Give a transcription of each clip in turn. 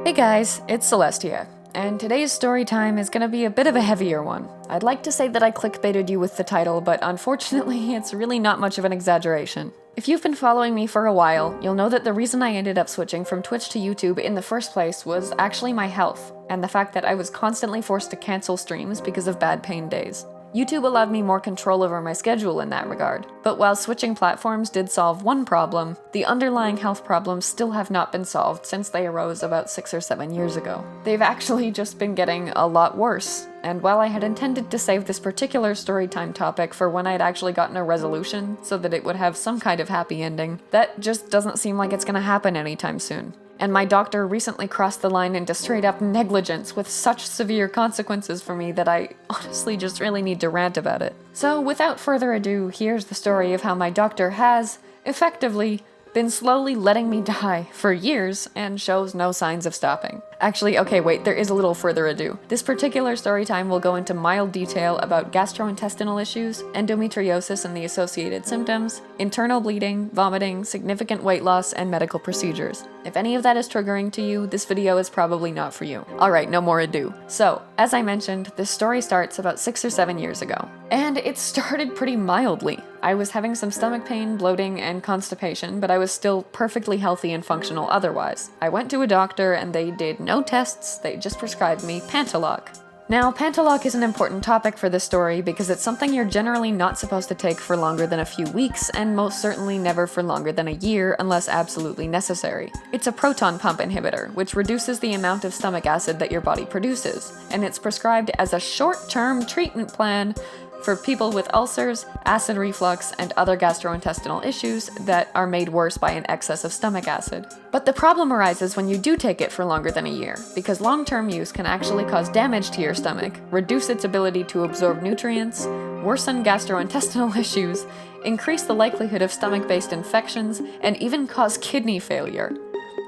Hey guys, it's Celestia, and today's story time is gonna be a bit of a heavier one. I'd like to say that I clickbaited you with the title, but unfortunately it's really not much of an exaggeration. If you've been following me for a while, you'll know that the reason I ended up switching from Twitch to YouTube in the first place was actually my health, and the fact that I was constantly forced to cancel streams because of bad pain days. YouTube allowed me more control over my schedule in that regard, but while switching platforms did solve one problem, the underlying health problems still have not been solved since they arose about 6 or 7 years ago. They've actually just been getting a lot worse, and while I had intended to save this particular storytime topic for when I'd actually gotten a resolution so that it would have some kind of happy ending, that just doesn't seem like it's gonna happen anytime soon. And my doctor recently crossed the line into straight-up negligence with such severe consequences for me that I honestly just really need to rant about it. So without further ado, here's the story of how my doctor has, effectively, been slowly letting me die for years and shows no signs of stopping. Actually, okay, wait, there is a little further ado. This particular story time will go into mild detail about gastrointestinal issues, endometriosis and the associated symptoms, internal bleeding, vomiting, significant weight loss, and medical procedures. If any of that is triggering to you, this video is probably not for you. Alright, no more ado. So, as I mentioned, this story starts about 6 or 7 years ago. And it started pretty mildly. I was having some stomach pain, bloating, and constipation, but I was still perfectly healthy and functional otherwise. I went to a doctor and they did no tests, they just prescribed me Pantaloc. Now, Pantaloc is an important topic for this story because it's something you're generally not supposed to take for longer than a few weeks, and most certainly never for longer than a year unless absolutely necessary. It's a proton pump inhibitor, which reduces the amount of stomach acid that your body produces, and it's prescribed as a short-term treatment plan for people with ulcers, acid reflux, and other gastrointestinal issues that are made worse by an excess of stomach acid. But the problem arises when you do take it for longer than a year, because long-term use can actually cause damage to your stomach, reduce its ability to absorb nutrients, worsen gastrointestinal issues, increase the likelihood of stomach-based infections, and even cause kidney failure.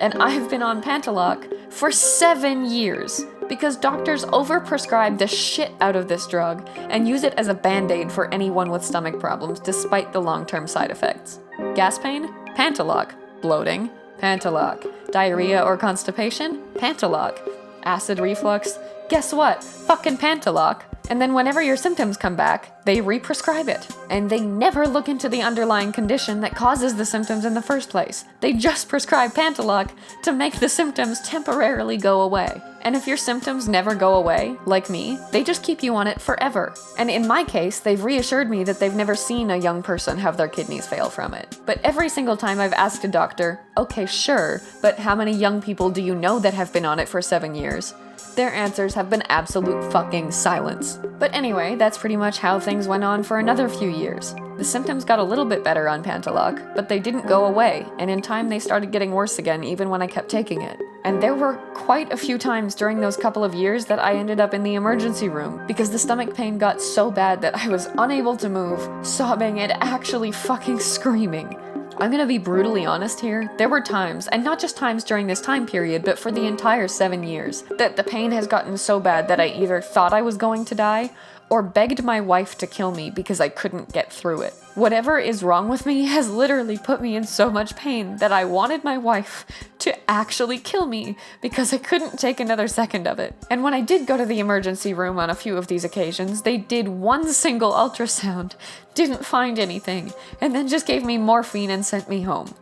And I've been on Pantaloc for 7 years, because doctors overprescribe the shit out of this drug and use it as a band-aid for anyone with stomach problems despite the long-term side effects. Gas pain? Pantaloc. Bloating? Pantaloc. Diarrhea or constipation? Pantaloc. Acid reflux? Guess what? Fucking Pantaloc. And then whenever your symptoms come back, they re-prescribe it. And they never look into the underlying condition that causes the symptoms in the first place. They just prescribe Pantaloc to make the symptoms temporarily go away. And if your symptoms never go away, like me, they just keep you on it forever. And in my case, they've reassured me that they've never seen a young person have their kidneys fail from it. But every single time I've asked a doctor, okay, sure, but how many young people do you know that have been on it for 7 years? Their answers have been absolute fucking silence. But anyway, that's pretty much how things went on for another few years. The symptoms got a little bit better on Pantaloc, but they didn't go away, and in time they started getting worse again even when I kept taking it. And there were quite a few times during those couple of years that I ended up in the emergency room because the stomach pain got so bad that I was unable to move, sobbing, and actually fucking screaming. I'm gonna be brutally honest here, there were times, and not just times during this time period, but for the entire 7 years, that the pain has gotten so bad that I either thought I was going to die, or begged my wife to kill me because I couldn't get through it. Whatever is wrong with me has literally put me in so much pain that I wanted my wife to actually kill me because I couldn't take another second of it. And when I did go to the emergency room on a few of these occasions, they did one single ultrasound, didn't find anything, and then just gave me morphine and sent me home.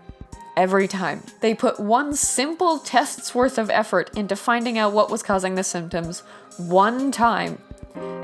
Every time. They put one simple test's worth of effort into finding out what was causing the symptoms, one time.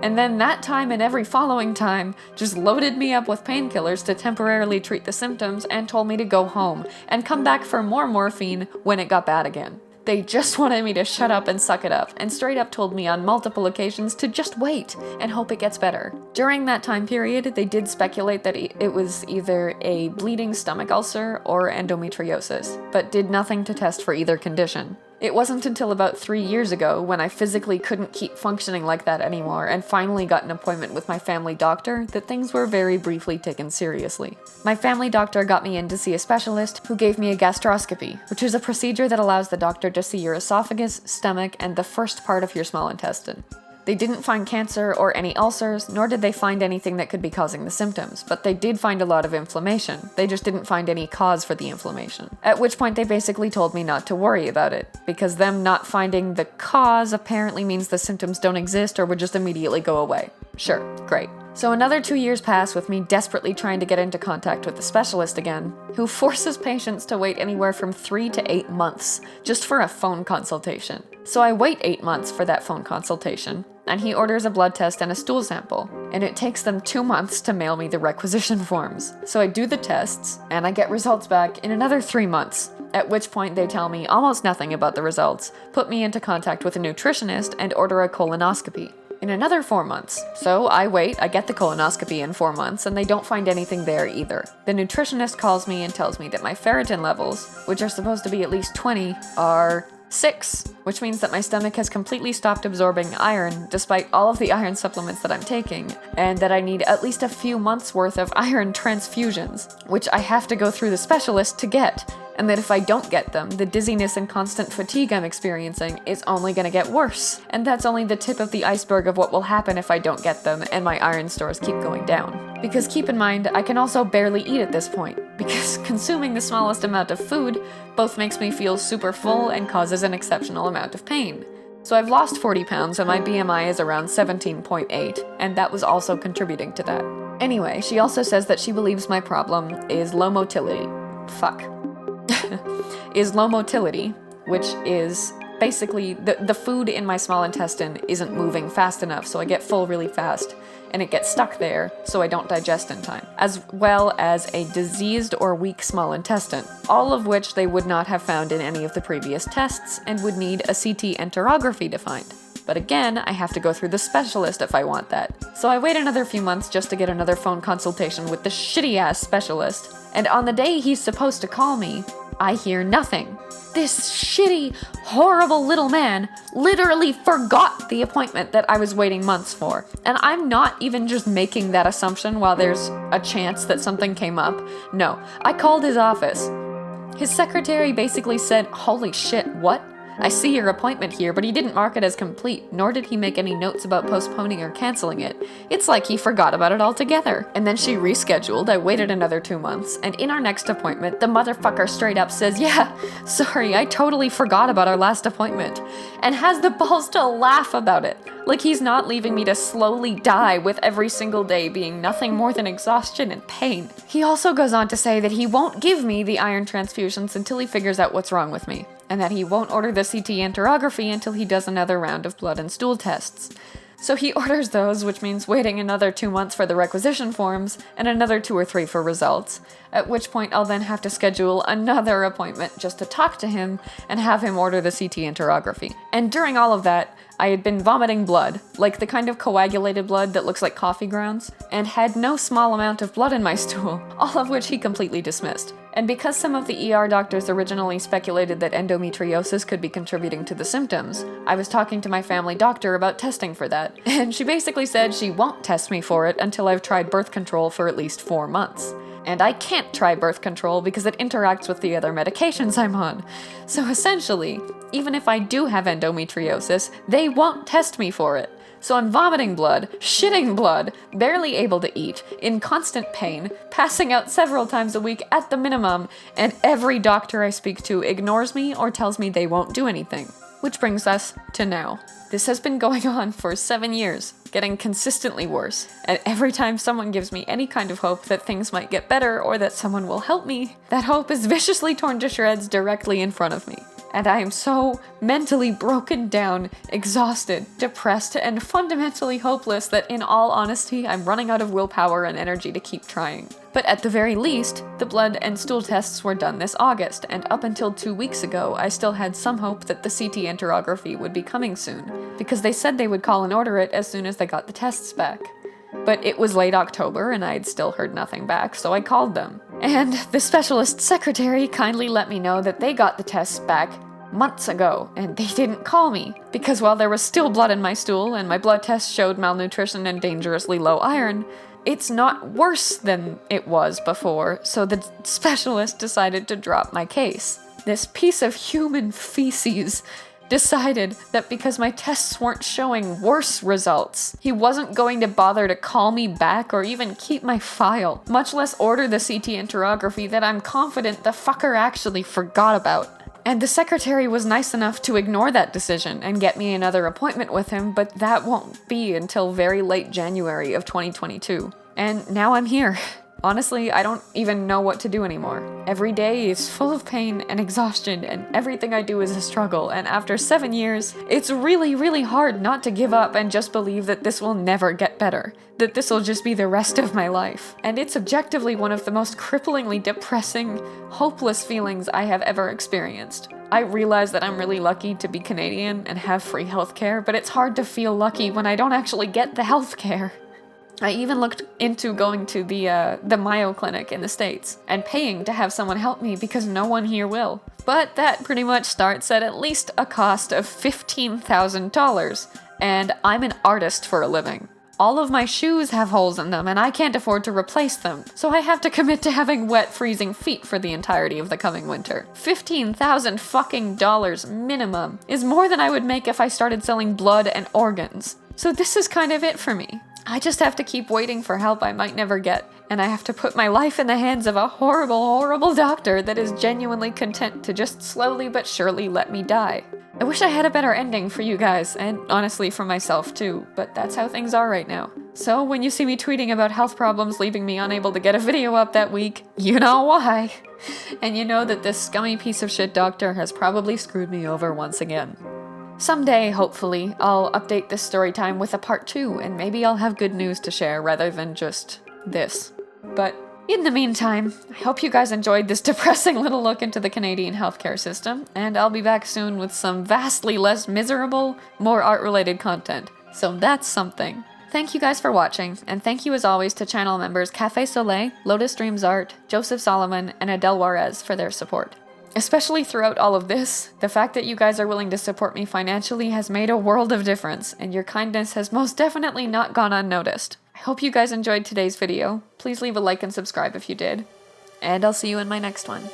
And then that time and every following time just loaded me up with painkillers to temporarily treat the symptoms and told me to go home and come back for more morphine when it got bad again. They just wanted me to shut up and suck it up, and straight up told me on multiple occasions to just wait and hope it gets better. During that time period, they did speculate that it was either a bleeding stomach ulcer or endometriosis, but did nothing to test for either condition. It wasn't until about 3 years ago, when I physically couldn't keep functioning like that anymore and finally got an appointment with my family doctor, that things were very briefly taken seriously. My family doctor got me in to see a specialist who gave me a gastroscopy, which is a procedure that allows the doctor to see your esophagus, stomach, and the first part of your small intestine. They didn't find cancer or any ulcers, nor did they find anything that could be causing the symptoms, but they did find a lot of inflammation. They just didn't find any cause for the inflammation. At which point they basically told me not to worry about it, because them not finding the cause apparently means the symptoms don't exist or would just immediately go away. Sure, great. So another 2 years pass with me desperately trying to get into contact with the specialist again, who forces patients to wait anywhere from 3 to 8 months just for a phone consultation. So I wait 8 months for that phone consultation, and he orders a blood test and a stool sample, and it takes them 2 months to mail me the requisition forms. So I do the tests, and I get results back in another 3 months, at which point they tell me almost nothing about the results, put me into contact with a nutritionist, and order a colonoscopy. In another 4 months. So I wait, I get the colonoscopy in 4 months, and they don't find anything there either. The nutritionist calls me and tells me that my ferritin levels, which are supposed to be at least 20, are 6, which means that my stomach has completely stopped absorbing iron despite all of the iron supplements that I'm taking, and that I need at least a few months worth of iron transfusions, which I have to go through the specialist to get, and that if I don't get them, the dizziness and constant fatigue I'm experiencing is only gonna get worse. And that's only the tip of the iceberg of what will happen if I don't get them and my iron stores keep going down. Because keep in mind, I can also barely eat at this point, because consuming the smallest amount of food both makes me feel super full and causes an exceptional amount of pain. So I've lost 40 pounds and my BMI is around 17.8, and that was also contributing to that. Anyway, she also says that she believes my problem is low motility. Is low motility, which is basically the food in my small intestine isn't moving fast enough, so I get full really fast, and it gets stuck there, so I don't digest in time, as well as a diseased or weak small intestine, all of which they would not have found in any of the previous tests and would need a CT enterography to find. But again, I have to go through the specialist if I want that. So I wait another few months just to get another phone consultation with the shitty-ass specialist, and on the day he's supposed to call me, I hear nothing. This shitty, horrible little man literally forgot the appointment that I was waiting months for. And I'm not even just making that assumption while there's a chance that something came up. No, I called his office. His secretary basically said, "Holy shit, what? I see your appointment here," but he didn't mark it as complete, nor did he make any notes about postponing or canceling it. It's like he forgot about it altogether. And then she rescheduled, I waited another 2 months, and in our next appointment, the motherfucker straight up says, "Yeah, sorry, I totally forgot about our last appointment," and has the balls to laugh about it. Like he's not leaving me to slowly die with every single day being nothing more than exhaustion and pain. He also goes on to say that he won't give me the iron transfusions until he figures out what's wrong with me, and that he won't order the CT enterography until he does another round of blood and stool tests. So he orders those, which means waiting another 2 months for the requisition forms, and another 2 or 3 for results, at which point I'll then have to schedule another appointment just to talk to him and have him order the CT enterography. And during all of that, I had been vomiting blood, like the kind of coagulated blood that looks like coffee grounds, and had no small amount of blood in my stool, all of which he completely dismissed. And because some of the ER doctors originally speculated that endometriosis could be contributing to the symptoms, I was talking to my family doctor about testing for that, and she basically said she won't test me for it until I've tried birth control for at least 4 months. And I can't try birth control because it interacts with the other medications I'm on. So essentially, even if I do have endometriosis, they won't test me for it. So I'm vomiting blood, shitting blood, barely able to eat, in constant pain, passing out several times a week at the minimum, and every doctor I speak to ignores me or tells me they won't do anything. Which brings us to now. This has been going on for 7 years, getting consistently worse, and every time someone gives me any kind of hope that things might get better or that someone will help me, that hope is viciously torn to shreds directly in front of me. And I am so mentally broken down, exhausted, depressed, and fundamentally hopeless that in all honesty, I'm running out of willpower and energy to keep trying. But at the very least, the blood and stool tests were done this August, and up until 2 weeks ago, I still had some hope that the CT enterography would be coming soon, because they said they would call and order it as soon as they got the tests back. But it was late October and I had still heard nothing back, so I called them. And the specialist secretary kindly let me know that they got the tests back months ago, and they didn't call me, because while there was still blood in my stool and my blood tests showed malnutrition and dangerously low iron, it's not worse than it was before, so the specialist decided to drop my case. This piece of human feces decided that because my tests weren't showing worse results, he wasn't going to bother to call me back or even keep my file, much less order the CT enterography that I'm confident the fucker actually forgot about. And the secretary was nice enough to ignore that decision and get me another appointment with him, but that won't be until very late January of 2022. And now I'm here. Honestly, I don't even know what to do anymore. Every day is full of pain and exhaustion, and everything I do is a struggle, and after 7 years, it's really, really hard not to give up and just believe that this will never get better, that this will just be the rest of my life. And it's objectively one of the most cripplingly depressing, hopeless feelings I have ever experienced. I realize that I'm really lucky to be Canadian and have free healthcare, but it's hard to feel lucky when I don't actually get the healthcare. I even looked into going to the Mayo Clinic in the States and paying to have someone help me because no one here will. But that pretty much starts at least a cost of $15,000, and I'm an artist for a living. All of my shoes have holes in them and I can't afford to replace them, so I have to commit to having wet, freezing feet for the entirety of the coming winter. $15,000 fucking dollars minimum is more than I would make if I started selling blood and organs. So this is kind of it for me. I just have to keep waiting for help I might never get, and I have to put my life in the hands of a horrible, horrible doctor that is genuinely content to just slowly but surely let me die. I wish I had a better ending for you guys, and honestly for myself too, but that's how things are right now. So when you see me tweeting about health problems leaving me unable to get a video up that week, you know why. And you know that this scummy piece of shit doctor has probably screwed me over once again. Someday, hopefully, I'll update this story time with a part 2, and maybe I'll have good news to share rather than just this. But in the meantime, I hope you guys enjoyed this depressing little look into the Canadian healthcare system, and I'll be back soon with some vastly less miserable, more art-related content. So that's something. Thank you guys for watching, and thank you as always to channel members Cafe Soleil, Lotus Dreams Art, Joseph Solomon, and Adele Juarez for their support. Especially throughout all of this, the fact that you guys are willing to support me financially has made a world of difference, and your kindness has most definitely not gone unnoticed. I hope you guys enjoyed today's video. Please leave a like and subscribe if you did. And I'll see you in my next one.